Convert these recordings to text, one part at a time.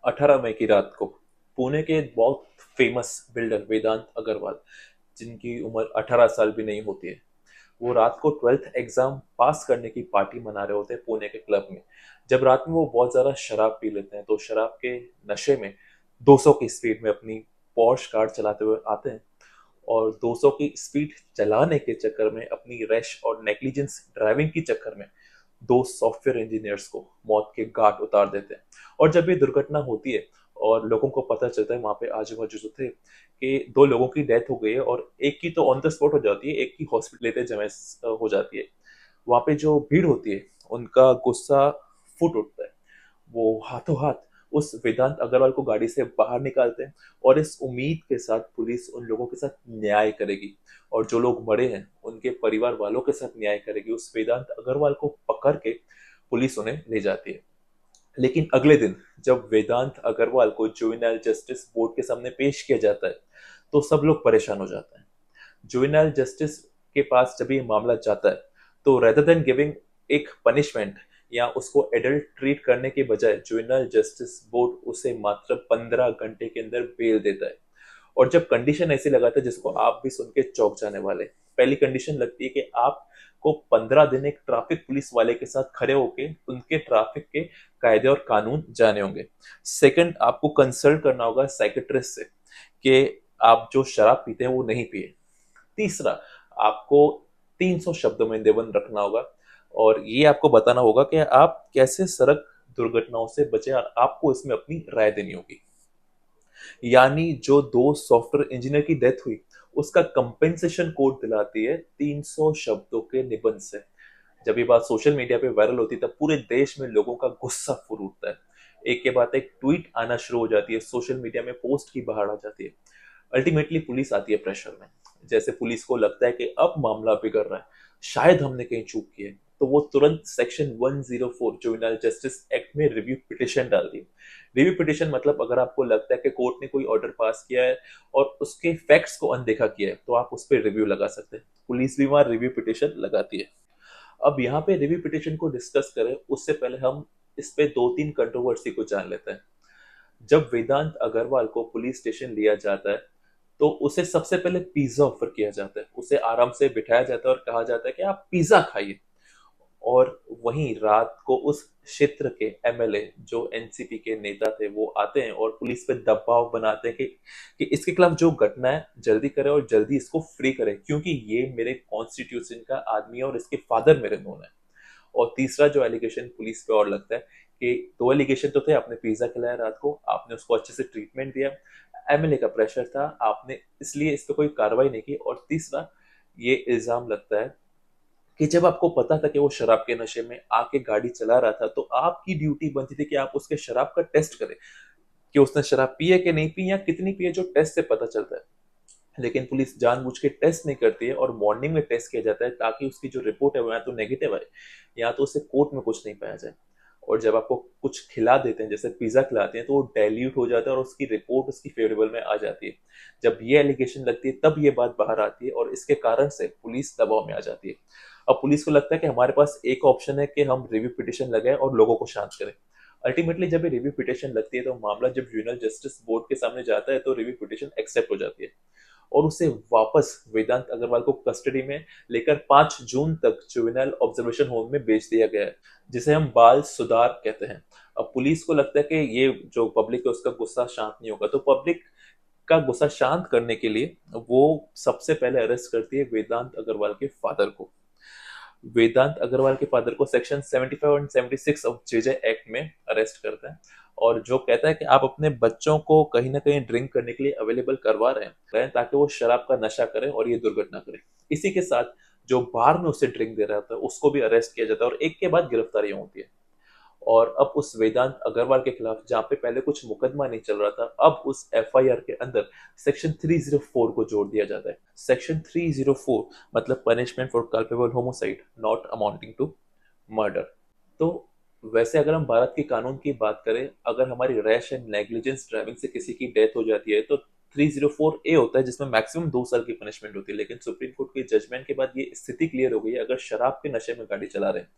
18 मई की रात को पुणे के बहुत फेमस बिल्डर वेदांत अग्रवाल, जिनकी उम्र 18 साल भी नहीं होती है, वो रात को 12th एग्जाम पास करने की पार्टी मना रहे होते हैं पुणे के क्लब में। जब रात में वो बहुत ज्यादा शराब पी लेते हैं तो शराब के नशे में 200 की स्पीड में अपनी पॉर्श कार चलाते हुए आते हैं, और 200 की स्पीड चलाने के चक्कर में, अपनी रैश और नेग्लिजेंस ड्राइविंग की चक्कर में, दो सॉफ्टवेयर इंजीनियर्स को मौत के घाट उतार देते हैं। और जब ये दुर्घटना होती है और लोगों को पता चलता है, वहां पे आजू बाजू जो थे, कि दो लोगों की डेथ हो गई है और एक की तो ऑन द स्पॉट हो जाती है, एक की हॉस्पिटल लेते जमें हो जाती है। वहां पे जो भीड़ होती है उनका गुस्सा फूट उठता है। वो हाथों हाथ उस वेदांत अग्रवाल को गाड़ी से बाहर निकालते हैं, और इस उम्मीद के साथ पुलिस उन लोगों के साथ न्याय करेगी, और जो लोग मरे हैं उनके परिवार वालों के साथ न्याय करेगी। उस वेदांत अग्रवाल को पकड़ के पुलिस उन्हें ले जाती है। लेकिन अगले दिन जब वेदांत अग्रवाल को जुवेनाइल जस्टिस बोर्ड के सामने पेश किया जाता है, तो सब लोग परेशान हो जाते हैं। जुवेनाइल जस्टिस के पास जब ये मामला जाता है, तो रेदर देन गिविंग एक पनिशमेंट या उसको एडल्ट ट्रीट करने के बजाय जुवेनाइल जस्टिस बोर्ड उसे मात्र 15 घंटे के अंदर बेल देता है। और जब कंडीशन ऐसी लगाता है जिसको आप भी सुन के चौंक जाने वाले, पहली कंडीशन लगती है कि आपको 15 दिन एक ट्रैफिक पुलिस वाले के साथ खड़े होके उनके ट्रैफिक के कायदे और कानून जाने होंगे। सेकंड, आपको कंसल्ट करना होगा साइकेट्रिस्ट से कि आप जो शराब पीते हैं वो नहीं पिए। तीसरा, आपको 300 शब्दों में निबंध रखना होगा, और ये आपको बताना होगा कि आप कैसे सड़क दुर्घटनाओं से बचे, और आपको इसमें अपनी राय देनी होगी। यानी जो दो सॉफ्टवेयर इंजीनियर की डेथ हुई, उसका कंपेंसेशन कोड दिलाती है 300 शब्दों के निबंध से। जब ये बात सोशल मीडिया पे वायरल होती है, तब पूरे देश में लोगों का गुस्सा फूट उठता है। एक के बाद एक ट्वीट आना शुरू हो जाती है, सोशल मीडिया में पोस्ट की बाढ़ आ जाती है। अल्टीमेटली पुलिस आती है प्रेशर में। जैसे पुलिस को लगता है कि अब मामला बिगड़ रहा है, शायद हमने कहीं चूक की है, तो वो तुरंत सेक्शन 104 जुवेनाइल जस्टिस एक्ट में रिव्यू पिटिशन डालती है। रिव्यू पिटिशन मतलब अगर आपको लगता है कि कोर्ट ने कोई ऑर्डर पास किया है और उसके फैक्ट्स को अनदेखा किया है, तो आप उस पर रिव्यू लगा सकते हैं। पुलिस भी वहां रिव्यू पिटिशन लगाती है। अब यहाँ पे रिव्यू पिटिशन को डिस्कस करें उससे पहले हम इस पे दो तीन कंट्रोवर्सी को जान लेते हैं। जब वेदांत अग्रवाल को पुलिस स्टेशन लिया जाता है, तो उसे सबसे पहले पिज्जा ऑफर किया जाता है। उसे आराम से बिठाया जाता है और कहा जाता है कि आप पिज्जा खाइए। और वहीं रात को उस क्षेत्र के एमएलए जो एनसीपी के नेता थे वो आते हैं और पुलिस पे दबाव बनाते हैं कि इसके खिलाफ जो घटना है जल्दी करे और जल्दी इसको फ्री करे, क्योंकि ये मेरे कॉन्स्टिट्यूशन का आदमी है और इसके फादर मेरे नोन है। और तीसरा जो एलिगेशन पुलिस पे और लगता है कि दो एलिगेशन तो थे, आपने पिज्जा खिलाया रात को, आपने उसको अच्छे से ट्रीटमेंट दिया, एमएलए का प्रेशर था, आपने इसलिए इस पर कोई कार्रवाई नहीं की। और तीसरा ये इल्जाम लगता है कि जब आपको पता था कि वो शराब के नशे में आके गाड़ी चला रहा था, तो आपकी ड्यूटी बनती थी कि आप उसके शराब का टेस्ट करें कि उसने शराब पी है कि नहीं पी, या कितनी पी है, जो टेस्ट से पता चलता है। लेकिन पुलिस जानबूझ के टेस्ट नहीं करती है और मॉर्निंग में टेस्ट किया जाता है, ताकि उसकी जो रिपोर्ट है वो या तो नेगेटिव आए, या तो उसे कोर्ट में कुछ नहीं पाया जाए। और जब आपको कुछ खिला देते हैं, जैसे पिज्जा खिलाते हैं, तो वो डाइल्यूट हो जाता है और उसकी रिपोर्ट उसकी फेवरेबल में आ जाती है। जब ये एलिगेशन लगती है तब ये बात बाहर आती है, और इसके कारण से पुलिस दबाव में आ जाती है। अब पुलिस को लगता है कि हमारे पास एक ऑप्शन है कि हम रिव्यू पिटिशन लगाएं और लोगों को शांत करें। अल्टीमेटली जब ये रिव्यू पिटिशन लगती है, तो मामला जब जुवेनाइल जस्टिस बोर्ड के सामने जाता है, तो रिव्यू पिटिशन एक्सेप्ट हो जाती है, और उसे वापस वेदांत अग्रवाल को कस्टडी में लेकर 5 जून तक जुवेनाइल ऑब्जर्वेशन होम में भेज दिया गया है, जिसे हम बाल सुधार कहते हैं। अब पुलिस को लगता है कि ये जो पब्लिक है उसका गुस्सा शांत नहीं होगा, तो पब्लिक का गुस्सा शांत करने के लिए वो सबसे पहले अरेस्ट करती है वेदांत अग्रवाल के फादर को। वेदांत अग्रवाल के फादर को सेक्शन 75 और 76 ऑफ जेजे एक्ट में अरेस्ट करते हैं, और जो कहता है कि आप अपने बच्चों को कहीं ना कहीं ड्रिंक करने के लिए अवेलेबल करवा रहे हैं ताकि वो शराब का नशा करें और ये दुर्घटना करें। इसी के साथ जो बार में उसे ड्रिंक दे रहा था उसको भी अरेस्ट किया जाता है, और एक के बाद गिरफ्तारियां होती है। और अब उस वेदांत अग्रवाल के खिलाफ, जहां पे पहले कुछ मुकदमा नहीं चल रहा था, अब उस एफआईआर के अंदर सेक्शन 304 को जोड़ दिया जाता है। सेक्शन 304 मतलब punishment for culpable homicide not amounting to murder. तो वैसे अगर हम भारत के कानून की बात करें, अगर हमारी रैश एंड नेग्लिजेंस ड्राइविंग से किसी की डेथ हो जाती है, तो 304 ए होता है, जिसमें मैक्सिमम 2 साल की पनिशमेंट होती है। लेकिन सुप्रीम कोर्ट की जजमेंट के बाद ये स्थिति क्लियर हो गई है, अगर शराब के नशे में गाड़ी चला रहे हैं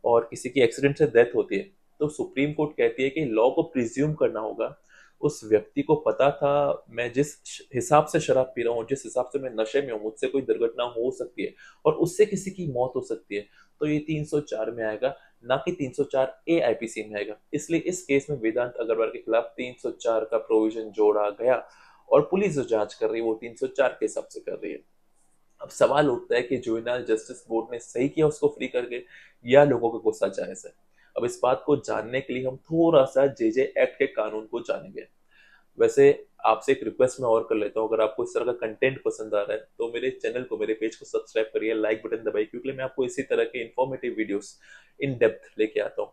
और किसी की एक्सीडेंट से डेथ होती है, तो सुप्रीम कोर्ट कहती है कि लॉ को प्रिज्यूम करना होगा, उस व्यक्ति को पता था मैं जिस हिसाब से शराब पी रहा हूँ, जिस हिसाब से मैं नशे में हूँ, मुझसे कोई दुर्घटना हो सकती है और उससे किसी की मौत हो सकती है, तो ये 304 में आएगा, ना कि 304 ए आईपीसी में आएगा। इसलिए इस केस में वेदांत अग्रवाल के खिलाफ 304 का प्रोविजन जोड़ा गया और पुलिस जो जांच कर रही है वो 304 के हिसाब से कर रही है। अब सवाल उठता है कि जुवेनाइल जस्टिस बोर्ड ने सही किया उसको फ्री करके, या लोगों का गुस्सा जायज है। अब इस बात को जानने के लिए हम थोड़ा सा जेजे एक्ट के कानून को जानेंगे। वैसे आपसे एक रिक्वेस्ट मैं और कर लेता हूँ, अगर आपको इस तरह का कंटेंट पसंद आ रहा है तो मेरे चैनल को, मेरे पेज को सब्सक्राइब करिए, लाइक बटन दबाइए, क्योंकि मैं आपको इसी तरह के इंफॉर्मेटिव वीडियोस इन डेप्थ लेके आता हूँ।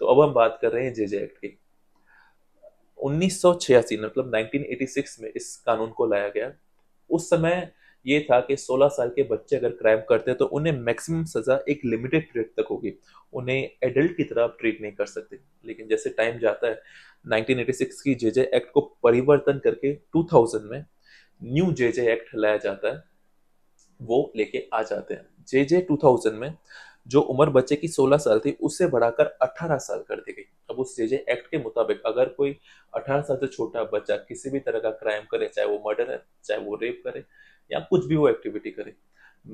तो अब हम बात कर रहे हैं जेजे एक्ट की। 1986 मतलब 1986 में इस कानून को लाया गया। उस समय ये था कि 16 साल के बच्चे अगर क्राइम करते हैं तो उन्हें मैक्सिमम सजा एक लिमिटेड पीरियड तक होगी, उन्हें एडल्ट की तरह ट्रीट नहीं कर सकते। लेकिन जैसे टाइम जाता है, 1986 की जेजे एक्ट को परिवर्तन करके 2000 में न्यू जेजे एक्ट लाया जाता है, वो लेके आ जाते हैं। जेजे 2000 में जो उम्र बच्चे की 16 साल थी उससे बढ़ाकर 18 साल कर दी गई। अब उस जेजे एक्ट के मुताबिक अगर कोई 18 साल से छोटा बच्चा किसी भी तरह का क्राइम करे, चाहे वो मर्डर है, चाहे वो रेप करे या कुछ भी वो एक्टिविटी करे,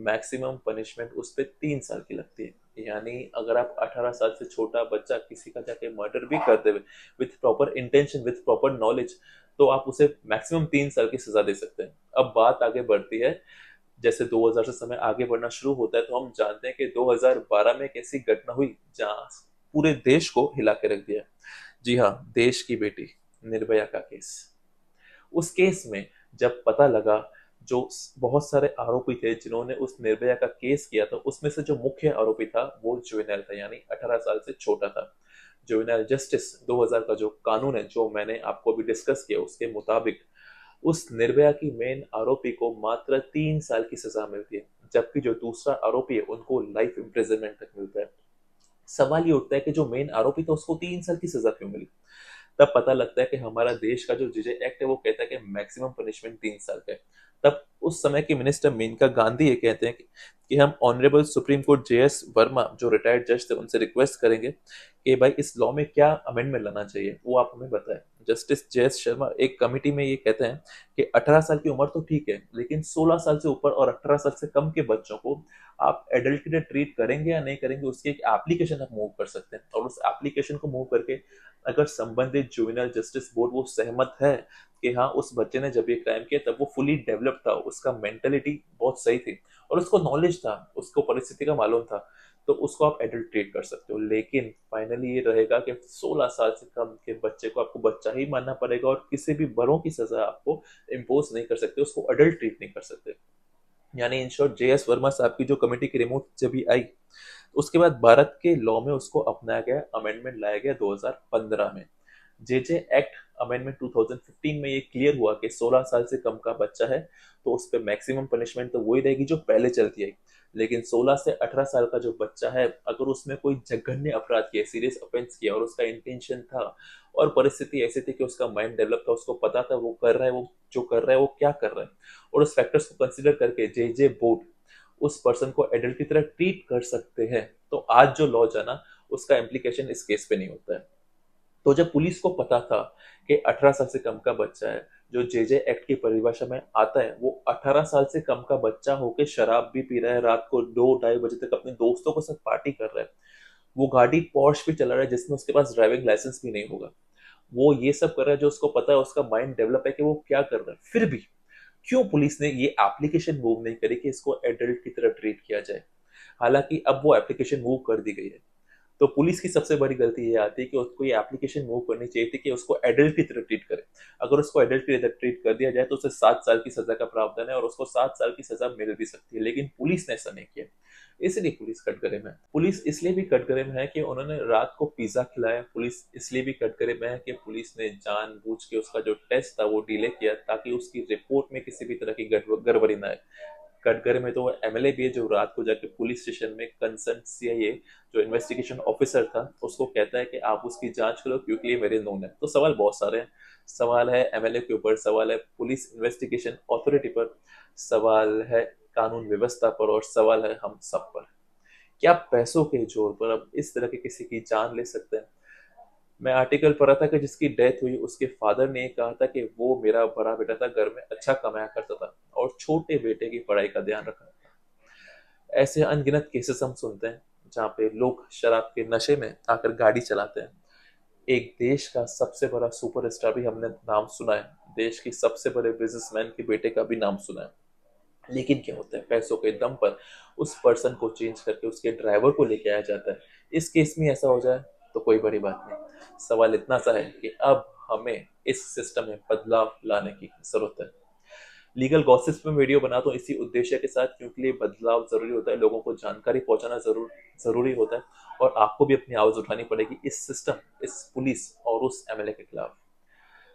मैक्सिमम पनिशमेंट उस पर 3 साल की लगती है। यानी अगर आप 18 साल से छोटा बच्चा किसी का जाके मर्डर भी कर देवे with proper intention, with proper knowledge, तो आप उसे मैक्सिमम 3 साल की सजा दे सकते हैं। अब बात आगे बढ़ती है, जैसे 2000 से समय आगे बढ़ना शुरू होता है तो हम जानते हैं कि 2012 में एक ऐसी घटना हुई जहां पूरे देश को हिला के रख दिया। जी हाँ, देश की बेटी निर्भया का केस। उस केस में जब पता लगा, जो बहुत सारे आरोपी थे जिन्होंने उस निर्भया का केस किया था, उसमें से जो मुख्य आरोपी था वो जुवेनाइल था, यानी 18 साल से छोटा था। जुवेनाइल जस्टिस 2000 का जो कानून है, जो मैंने आपको अभी डिस्कस किया, उसके मुताबिक उस निर्भया की मेन आरोपी को मात्र 3 साल की सजा मिलती है, जबकि जो दूसरा आरोपी है उनको लाइफ इम्प्रिजनमेंट तक मिलता है। सवाल ये उठता है कि जो मेन आरोपी था उसको 3 साल की सजा क्यों मिली। तब पता लगता है कि हमारा देश का जो जीजे एक्ट है वो कहता है कि मैक्सिमम पनिशमेंट 3 साल का है। तब उस समय के मिनिस्टर मेनका गांधी ये कहते हैं कि हम honourable supreme court JS Verma जो रिटायर्ड जज थे उनसे रिक्वेस्ट करेंगे कि भाई इस लॉ में क्या अमेंडमेंट लाना चाहिए, वो आप हमें बताएं। जस्टिस जेएस शर्मा एक कमिटी में ये कहते हैं कि 18 साल की उम्र तो ठीक है, लेकिन 16 साल से ऊपर और 18 साल से कम के बच्चों को आप एडल्ट की तरह ट्रीट करेंगे या नहीं करेंगे, उसकी एक एप्लीकेशन आप मूव कर सकते हैं। और उस एप्लीकेशन को मूव करके अगर संबंधित जुवेनाइल जस्टिस बोर्ड वो सहमत है कि हाँ उस बच्चे ने जब ये क्राइम किया तब वो फुली डेवलप था, उसका मेंटेलिटी बहुत सही थी और उसको नॉलेज था, उसको परिस्थिति का मालूम था, तो उसको आप एडल्ट ट्रीट कर सकते हो। लेकिन फाइनली ये रहेगा कि 16 साल से कम के बच्चे को आपको बच्चा ही मानना पड़ेगा और किसी भी बड़ों की सजा आपको इम्पोज नहीं कर सकते, उसको एडल्ट ट्रीट नहीं कर सकते। यानी इन शॉर्ट जेएस वर्मा साहब की जो कमेटी की रिपोर्ट जब भी आई, उसके बाद भारत के लॉ में उसको अपनाया गया, अमेंडमेंट लाया गया 2015 में। जेजे एक्ट अमेंडमेंट 2015 में ये क्लियर हुआ कि 16 साल से कम का बच्चा है तो उस पर मैक्सिमम पनिशमेंट तो वही रहेगी जो पहले चलती है। लेकिन 16 से 18 साल का जो बच्चा है, अगर उसमें कोई जघन्य अपराध किया, सीरियस ऑफेंस किया और उसका इंटेंशन था और परिस्थिति ऐसी थी कि उसका माइंड डेवलप था, उसको पता था वो कर रहा है, वो जो कर रहा है वो क्या कर रहा है, और उस फैक्टर्स को कंसिडर करके जेजे बोर्ड उस पर्सन को एडल्ट की तरह ट्रीट कर सकते हैं, तो आज जो लॉ जाना उसका इम्प्लीकेशन इस केस पे नहीं होता है। तो जब पुलिस को पता था कि 18 साल से कम का बच्चा है, जो जेजे एक्ट की परिभाषा में आता है, वो 18 साल से कम का बच्चा होके शराब भी पी रहा है, रात को 2-2:30 बजे तक अपने दोस्तों के साथ पार्टी कर रहा है, वो गाड़ी पॉर्श भी चला रहा है जिसमें उसके पास ड्राइविंग लाइसेंस भी नहीं होगा, वो ये सब कर रहा है जो उसको पता है, उसका माइंड डेवलप है कि वो क्या कर रहा है, फिर भी क्यों पुलिस ने ये एप्लीकेशन मूव नहीं करी कि इसको एडल्ट की तरह ट्रीट किया जाए। हालांकि अब वो एप्लीकेशन मूव कर दी गई है। तो पुलिस की सबसे बड़ी गलती ये आती है कि उसको ये एप्लीकेशन मूव करनी चाहिए थी कि उसको एडल्ट की तरह ट्रीट करे। अगर उसको एडल्ट की तरह ट्रीट कर दिया जाए तो उसे 7 साल की सजा का प्रावधान है और उसको 7 साल की सजा मिल भी सकती है, लेकिन पुलिस ने ऐसा नहीं किया। इसलिए पुलिस कटघरे में है। पुलिस इसलिए भी कटघरे में है कि उन्होंने रात को पिज्जा खिलाया। पुलिस इसलिए भी कटघरे में है कि पुलिस ने जानबूझ के उसका जो टेस्ट था वो डिले किया ताकि उसकी रिपोर्ट में किसी भी तरह की गड़बड़ी ना आए। कटघरे में तो वो एमएलए भी है जो रात को जाके पुलिस स्टेशन में कंसर्न सीआईए जो इन्वेस्टिगेशन ऑफिसर था उसको कहता है कि आप उसकी जांच करो क्योंकि ये मेरे नोन है। तो सवाल बहुत सारे हैं। सवाल है एमएलए के ऊपर, सवाल है पुलिस इन्वेस्टिगेशन अथॉरिटी पर, सवाल है कानून व्यवस्था पर और सवाल है हम सब पर। क्या पैसों के जोर पर अब इस तरह के किसी की जान ले सकते हैं? मैं आर्टिकल पढ़ा था कि जिसकी डेथ हुई उसके फादर ने कहा था कि वो मेरा बड़ा बेटा था, घर में अच्छा कमाया करता था और छोटे बेटे की पढ़ाई का ध्यान रखा था। ऐसे अनगिनत केसेस हम सुनते हैं जहाँ पे लोग शराब के नशे में आकर गाड़ी चलाते हैं। एक देश का सबसे बड़ा सुपरस्टार भी हमने नाम सुना है, देश की सबसे बड़े बिजनेसमैन के बेटे का भी नाम सुना है। लेकिन क्या होता है, पैसों के दम पर उस पर्सन को चेंज करके उसके ड्राइवर को लेके आया जाता है। इस केस में ऐसा हो जाए तो कोई बड़ी बात नहीं, सवाल इतना सा है कि अब हमें इस सिस्टम में बदलाव लाने की जरूरत है। लीगल गॉसिप्स में वीडियो बनाता हूँ इसी उद्देश्य के साथ, क्योंकि लिए बदलाव जरूरी होता है, लोगों को जानकारी पहुंचाना जरूरी होता है। और आपको भी अपनी आवाज उठानी पड़ेगी इस सिस्टम, इस पुलिस और उस एमएलए के खिलाफ।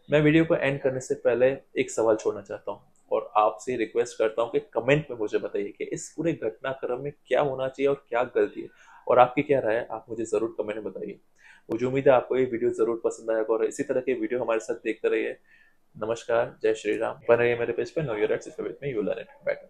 मैं वीडियो को एंड करने से पहले एक सवाल छोड़ना चाहता हूँ और आपसे रिक्वेस्ट करता हूँ कि कमेंट में मुझे बताइए कि इस पूरे घटनाक्रम में क्या होना चाहिए और क्या गलती है, और आपकी क्या राय है, आप मुझे जरूर कमेंट में बताइए। मुझे उम्मीद है आपको ये वीडियो जरूर पसंद आएगा और इसी तरह के वीडियो हमारे साथ देखते रहिए। नमस्कार, जय श्री राम। बने रहिए मेरे पेज पे know your rights, if you with me you learn it better.